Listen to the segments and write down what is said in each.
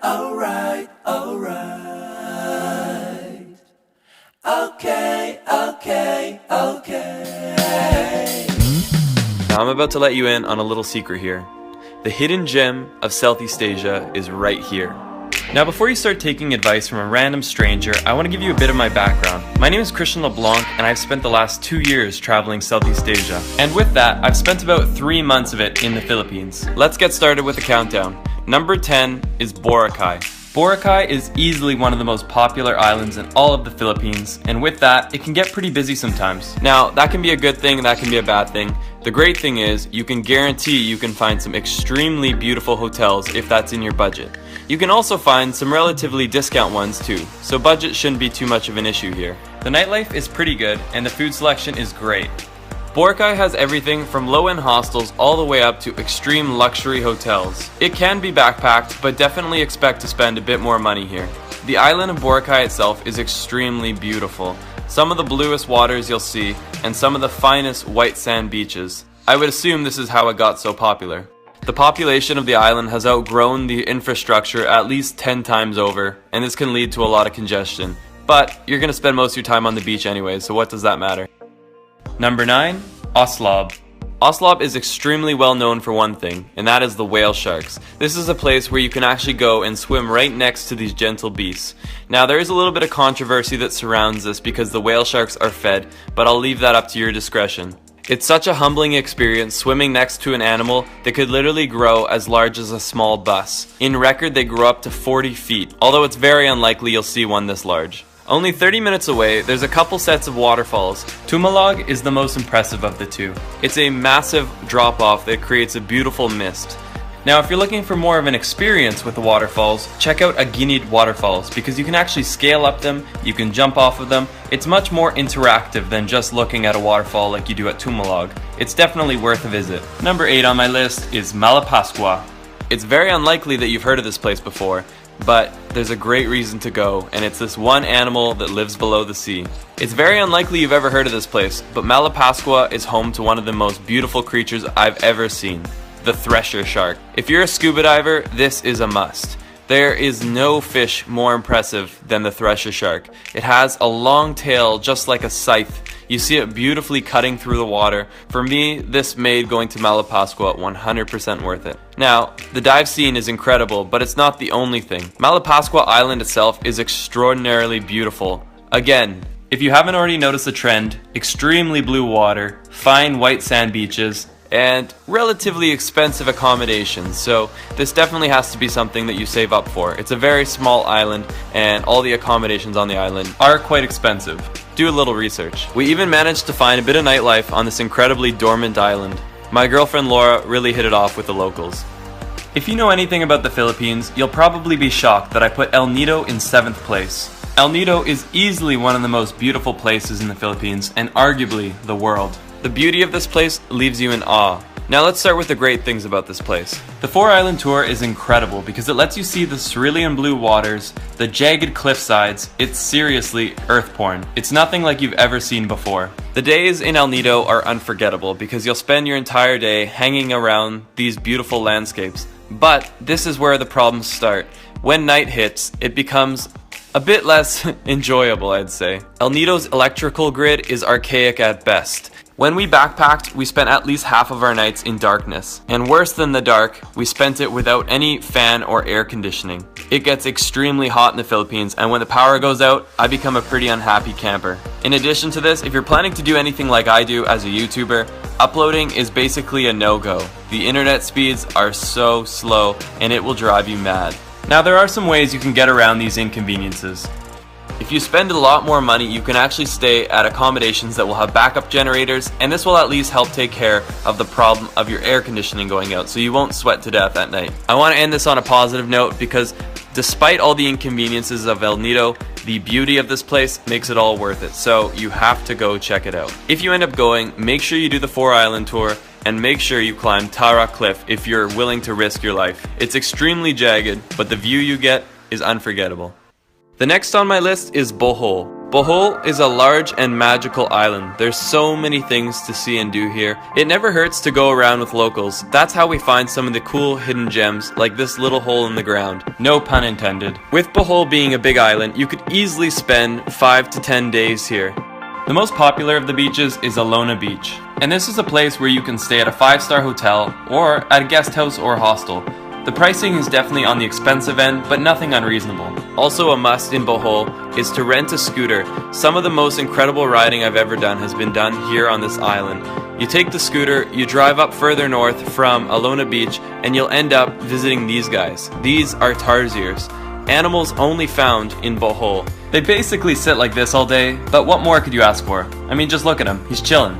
alright. Okay. Now I'm about to let you in on a little secret here. The hidden gem of Southeast Asia is right here. Now before you start taking advice from a random stranger, I want to give you a bit of my background. My name is Christian LeBlanc and I've spent the last 2 years traveling Southeast Asia. And with that, I've spent about 3 months of it in the Philippines. Let's get started with the countdown. Number 10 is Boracay. Boracay is easily one of the most popular islands in all of the Philippines, and with that, it can get pretty busy sometimes. Now, that can be a good thing, that can be a bad thing. The great thing is, you can guarantee you can find some extremely beautiful hotels if that's in your budget. You can also find some relatively discount ones too, so budget shouldn't be too much of an issue here. The nightlife is pretty good, and the food selection is great. Boracay has everything from low-end hostels all the way up to extreme luxury hotels. It can be backpacked, but definitely expect to spend a bit more money here. The island of Boracay itself is extremely beautiful. Some of the bluest waters you'll see, and some of the finest white sand beaches. I would assume this is how it got so popular. The population of the island has outgrown the infrastructure at least 10 times over, and this can lead to a lot of congestion. But you're gonna spend most of your time on the beach anyway, so what does that matter? Number 9, Oslob. Oslob is extremely well known for one thing, and that is the whale sharks. This is a place where you can actually go and swim right next to these gentle beasts. Now there is a little bit of controversy that surrounds this because the whale sharks are fed, but I'll leave that up to your discretion. It's such a humbling experience swimming next to an animal that could literally grow as large as a small bus. In record, they grow up to 40 feet, although it's very unlikely you'll see one this large. Only 30 minutes away, there's a couple sets of waterfalls. Tumalog is the most impressive of the two. It's a massive drop-off that creates a beautiful mist. Now, if you're looking for more of an experience with the waterfalls, check out Aguinid Waterfalls because you can actually scale up them, you can jump off of them. It's much more interactive than just looking at a waterfall like you do at Tumalog. It's definitely worth a visit. Number 8 on my list is Malapascua. It's very unlikely that you've heard of this place before, but there's a great reason to go, and it's this one animal that lives below the sea. It's very unlikely you've ever heard of this place, but Malapascua is home to one of the most beautiful creatures I've ever seen, the thresher shark. If you're a scuba diver, this is a must. There is no fish more impressive than the thresher shark. It has a long tail just like a scythe. You see it beautifully cutting through the water. For me, this made going to Malapascua 100% worth it. Now, the dive scene is incredible, but it's not the only thing. Malapascua Island itself is extraordinarily beautiful. Again, if you haven't already noticed the trend, extremely blue water, fine white sand beaches, and relatively expensive accommodations, so this definitely has to be something that you save up for. It's a very small island, and all the accommodations on the island are quite expensive. Do a little research. We even managed to find a bit of nightlife on this incredibly dormant island. My girlfriend Laura really hit it off with the locals. If you know anything about the Philippines, you'll probably be shocked that I put El Nido in 7th place. El Nido is easily one of the most beautiful places in the Philippines, and arguably the world. The beauty of this place leaves you in awe. Now let's start with the great things about this place. The 4-island tour is incredible because it lets you see the cerulean blue waters, the jagged cliff sides. It's seriously earth porn. It's nothing like you've ever seen before. The days in El Nido are unforgettable because you'll spend your entire day hanging around these beautiful landscapes. But this is where the problems start. When night hits, it becomes a bit less enjoyable, I'd say. El Nido's electrical grid is archaic at best. When we backpacked, we spent at least half of our nights in darkness. And worse than the dark, we spent it without any fan or air conditioning. It gets extremely hot in the Philippines, and when the power goes out, I become a pretty unhappy camper. In addition to this, if you're planning to do anything like I do as a YouTuber, uploading is basically a no-go. The internet speeds are so slow, and it will drive you mad. Now there are some ways you can get around these inconveniences. If you spend a lot more money, you can actually stay at accommodations that will have backup generators, and this will at least help take care of the problem of your air conditioning going out, so you won't sweat to death at night. I want to end this on a positive note because despite all the inconveniences of El Nido, the beauty of this place makes it all worth it, so you have to go check it out. If you end up going, make sure you do the 4-island tour, and make sure you climb Tara Cliff if you're willing to risk your life. It's extremely jagged, but the view you get is unforgettable. The next on my list is Bohol. Bohol is a large and magical island. There's so many things to see and do here. It never hurts to go around with locals. That's how we find some of the cool hidden gems, like this little hole in the ground. No pun intended. With Bohol being a big island, you could easily spend 5 to 10 days here. The most popular of the beaches is Alona Beach, and this is a place where you can stay at a 5-star hotel or at a guest house or hostel. The pricing is definitely on the expensive end, but nothing unreasonable. Also a must in Bohol is to rent a scooter. Some of the most incredible riding I've ever done has been done here on this island. You take the scooter, you drive up further north from Alona Beach, and you'll end up visiting these guys. These are tarsiers, animals only found in Bohol. They basically sit like this all day, but what more could you ask for? I mean, just look at him, he's chilling.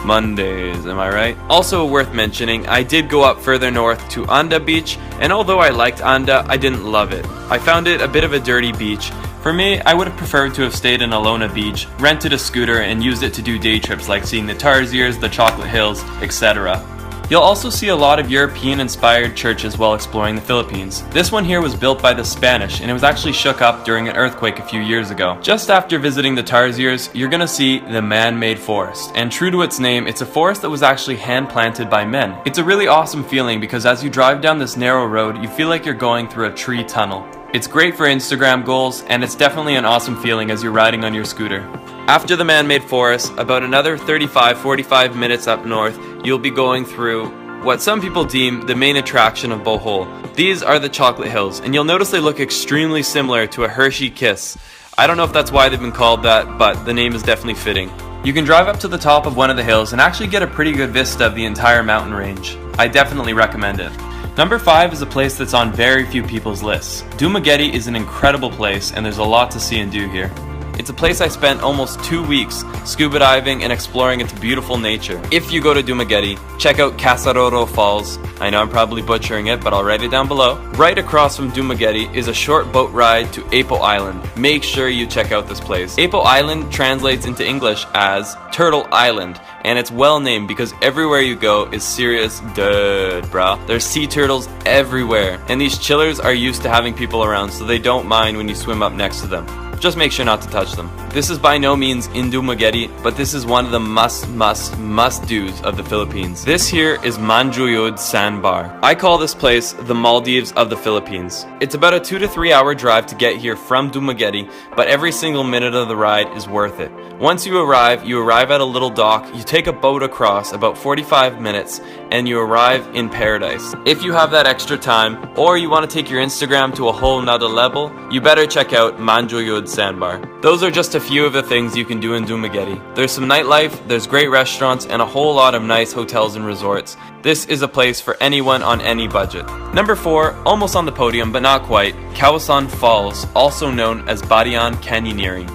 Mondays, am I right? Also worth mentioning, I did go up further north to Anda Beach, and although I liked Anda, I didn't love it. I found it a bit of a dirty beach. For me, I would have preferred to have stayed in Alona Beach, rented a scooter, and used it to do day trips like seeing the tarsiers, the chocolate hills, etc. You'll also see a lot of European-inspired churches while exploring the Philippines. This one here was built by the Spanish, and it was actually shook up during an earthquake a few years ago. Just after visiting the tarsiers, you're gonna see the man-made forest. And true to its name, it's a forest that was actually hand-planted by men. It's a really awesome feeling because as you drive down this narrow road, you feel like you're going through a tree tunnel. It's great for Instagram goals, and it's definitely an awesome feeling as you're riding on your scooter. After the man-made forest, about another 35-45 minutes up north, you'll be going through what some people deem the main attraction of Bohol. These are the chocolate hills, and you'll notice they look extremely similar to a Hershey Kiss. I don't know if that's why they've been called that, but the name is definitely fitting. You can drive up to the top of one of the hills and actually get a pretty good vista of the entire mountain range. I definitely recommend it. Number 5 is a place that's on very few people's lists. Dumaguete is an incredible place, and there's a lot to see and do here. It's a place I spent almost 2 weeks scuba diving and exploring its beautiful nature. If you go to Dumaguete, check out Casaroro Falls. I know I'm probably butchering it, but I'll write it down below. Right across from Dumaguete is a short boat ride to Apo Island. Make sure you check out this place. Apo Island translates into English as Turtle Island, and it's well named because everywhere you go is serious dude, brah. There's sea turtles everywhere, and these chillers are used to having people around, so they don't mind when you swim up next to them. Just make sure not to touch them. This is by no means in Dumaguete, but this is one of the must-do's of the Philippines. This here is Manjoyod Sandbar. I call this place the Maldives of the Philippines. It's about a 2 to 3 hour drive to get here from Dumaguete, but every single minute of the ride is worth it. Once you arrive at a little dock, you take a boat across about 45 minutes, and you arrive in paradise. If you have that extra time, or you want to take your Instagram to a whole nother level, you better check out Manjoyod Sandbar. Those are just a few of the things you can do in Dumaguete. There's some nightlife, there's great restaurants, and a whole lot of nice hotels and resorts. This is a place for anyone on any budget. Number 4, almost on the podium, but not quite, Kawasan Falls, also known as Barian Canyoneering.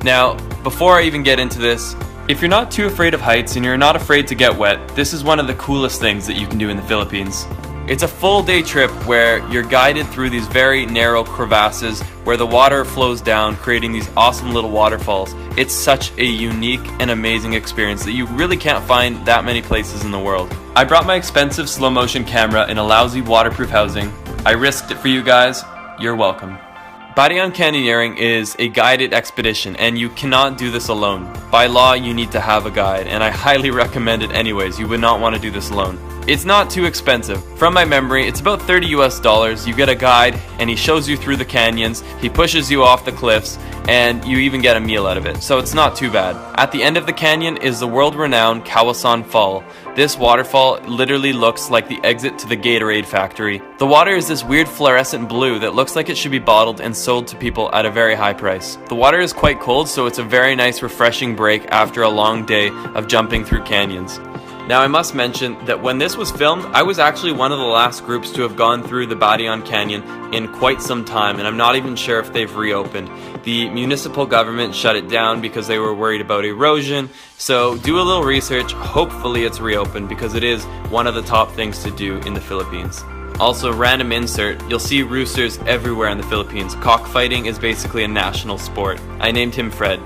Now, before I even get into this, if you're not too afraid of heights and you're not afraid to get wet, this is one of the coolest things that you can do in the Philippines. It's a full day trip where you're guided through these very narrow crevasses where the water flows down, creating these awesome little waterfalls. It's such a unique and amazing experience that you really can't find that many places in the world. I brought my expensive slow motion camera in a lousy waterproof housing. I risked it for you guys. You're welcome. Barian Canyoneering is a guided expedition, and you cannot do this alone. By law, you need to have a guide, and I highly recommend it anyways. You would not want to do this alone. It's not too expensive. From my memory, it's about $30 US. You get a guide, and he shows you through the canyons, he pushes you off the cliffs, and you even get a meal out of it, so it's not too bad. At the end of the canyon is the world-renowned Kawasan Fall. This waterfall literally looks like the exit to the Gatorade factory. The water is this weird fluorescent blue that looks like it should be bottled and sold to people at a very high price. The water is quite cold, so it's a very nice refreshing break after a long day of jumping through canyons. Now I must mention that when this was filmed, I was actually one of the last groups to have gone through the Barian Canyon in quite some time, and I'm not even sure if they've reopened. The municipal government shut it down because they were worried about erosion, so do a little research. Hopefully it's reopened because it is one of the top things to do in the Philippines. Also, random insert, you'll see roosters everywhere in the Philippines. Cockfighting is basically a national sport. I named him Fred.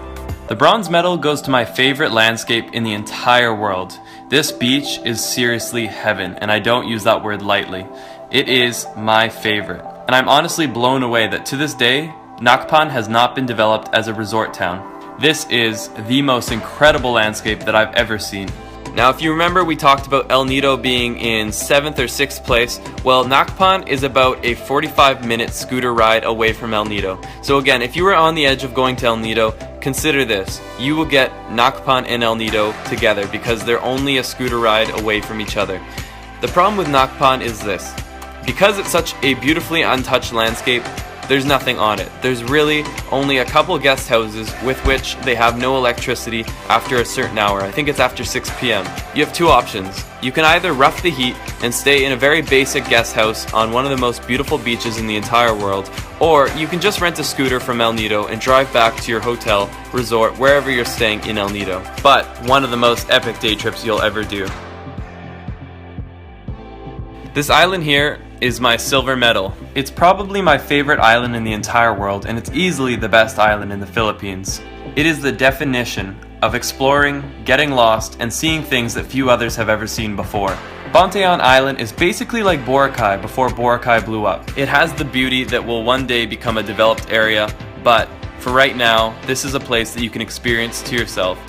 The bronze medal goes to my favorite landscape in the entire world. This beach is seriously heaven, and I don't use that word lightly. It is my favorite, and I'm honestly blown away that to this day, Nakpan has not been developed as a resort town. This is the most incredible landscape that I've ever seen. Now, if you remember, we talked about El Nido being in 7th or 6th place. Well, Nakpan is about a 45-minute scooter ride away from El Nido. So again, if you were on the edge of going to El Nido, consider this. You will get Nakpan and El Nido together because they're only a scooter ride away from each other. The problem with Nakpan is this. Because it's such a beautifully untouched landscape, there's nothing on it. There's really only a couple guest houses with which they have no electricity after a certain hour. I think it's after 6 p.m. You have two options. You can either rough the heat and stay in a very basic guest house on one of the most beautiful beaches in the entire world, or you can just rent a scooter from El Nido and drive back to your hotel, resort, wherever you're staying in El Nido. But one of the most epic day trips you'll ever do. This island here is my silver medal. It's probably my favorite island in the entire world, and it's easily the best island in the Philippines. It is the definition of exploring, getting lost, and seeing things that few others have ever seen before. Bantayan Island is basically like Boracay before Boracay blew up. It has the beauty that will one day become a developed area, but for right now, this is a place that you can experience to yourself.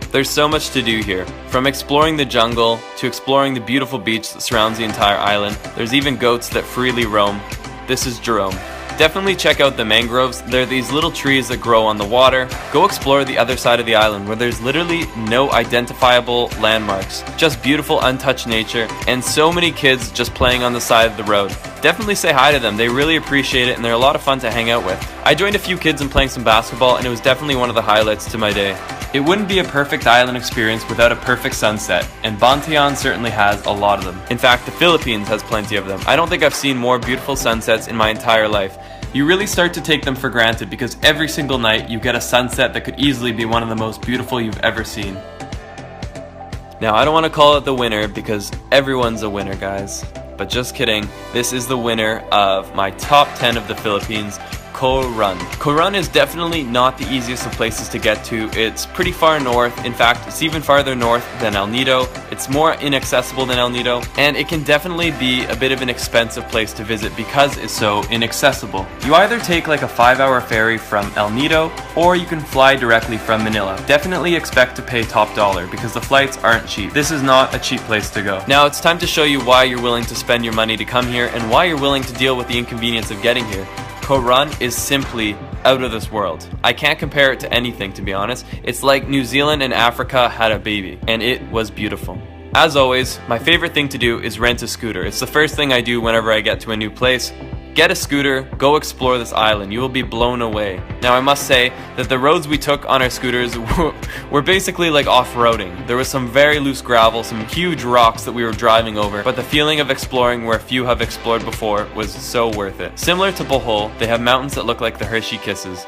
There's so much to do here, from exploring the jungle to exploring the beautiful beach that surrounds the entire island. There's even goats that freely roam. This is Jerome. Definitely check out the mangroves. They're these little trees that grow on the water. Go explore the other side of the island where there's literally no identifiable landmarks. Just beautiful untouched nature and so many kids just playing on the side of the road. Definitely say hi to them. They really appreciate it and they're a lot of fun to hang out with. I joined a few kids in playing some basketball and it was definitely one of the highlights to my day. It wouldn't be a perfect island experience without a perfect sunset, and Bantayan certainly has a lot of them. In fact, the Philippines has plenty of them. I don't think I've seen more beautiful sunsets in my entire life. You really start to take them for granted because every single night you get a sunset that could easily be one of the most beautiful you've ever seen. Now, I don't want to call it the winner because everyone's a winner, guys. But just kidding, this is the winner of my top 10 of the Philippines, Coron. Coron is definitely not the easiest of places to get to. It's pretty far north. In fact, it's even farther north than El Nido. It's more inaccessible than El Nido, and it can definitely be a bit of an expensive place to visit because it's so inaccessible. You either take like a 5-hour ferry from El Nido, or you can fly directly from Manila. Definitely expect to pay top dollar because the flights aren't cheap. This is not a cheap place to go. Now it's time to show you why you're willing to spend your money to come here and why you're willing to deal with the inconvenience of getting here. Coron is simply out of this world. I can't compare it to anything, to be honest. It's like New Zealand and Africa had a baby, and it was beautiful. As always, my favorite thing to do is rent a scooter. It's the first thing I do whenever I get to a new place. Get a scooter, go explore this island. You will be blown away. Now, I must say that the roads we took on our scooters were basically like off-roading. There was some very loose gravel, some huge rocks that we were driving over, but the feeling of exploring where few have explored before was so worth it. Similar to Bohol, they have mountains that look like the Hershey Kisses.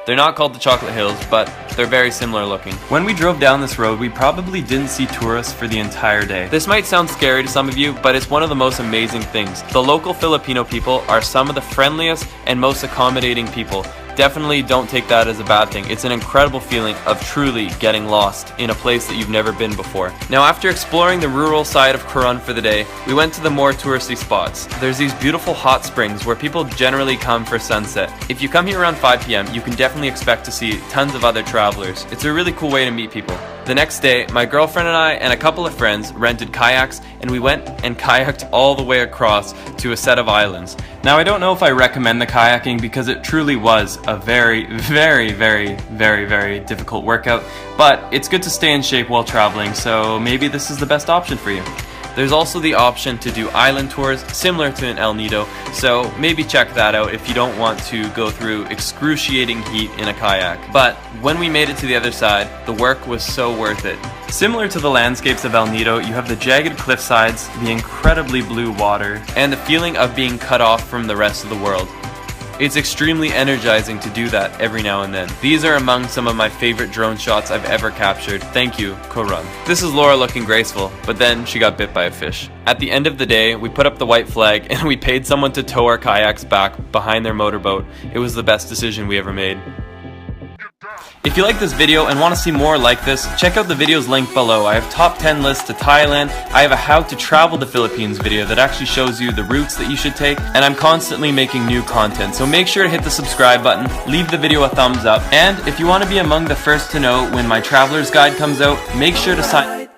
They're not called the Chocolate Hills, but they're very similar looking. When we drove down this road, we probably didn't see tourists for the entire day. This might sound scary to some of you, but it's one of the most amazing things. The local Filipino people are some of the friendliest and most accommodating people. Definitely don't take that as a bad thing. It's an incredible feeling of truly getting lost in a place that you've never been before. Now, after exploring the rural side of Coron for the day, we went to the more touristy spots. There's these beautiful hot springs where people generally come for sunset. If you come here around 5 p.m., you can definitely expect to see tons of other travelers. It's a really cool way to meet people. The next day, my girlfriend and I and a couple of friends rented kayaks and we went and kayaked all the way across to a set of islands. Now, I don't know if I recommend the kayaking because it truly was a very difficult workout, but it's good to stay in shape while traveling, so maybe this is the best option for you. There's also the option to do island tours similar to an El Nido, so maybe check that out if you don't want to go through excruciating heat in a kayak. But when we made it to the other side, the work was so worth it. Similar to the landscapes of El Nido, you have the jagged cliff sides, the incredibly blue water, and the feeling of being cut off from the rest of the world. It's extremely energizing to do that every now and then. These are among some of my favorite drone shots I've ever captured. Thank you, Coron. This is Laura looking graceful, but then she got bit by a fish. At the end of the day, we put up the white flag and we paid someone to tow our kayaks back behind their motorboat. It was the best decision we ever made. If you like this video and want to see more like this, check out the videos linked below. I have top 10 lists to Thailand, I have a how to travel the Philippines video that actually shows you the routes that you should take, and I'm constantly making new content. So make sure to hit the subscribe button, leave the video a thumbs up, and if you want to be among the first to know when my traveler's guide comes out, make sure to sign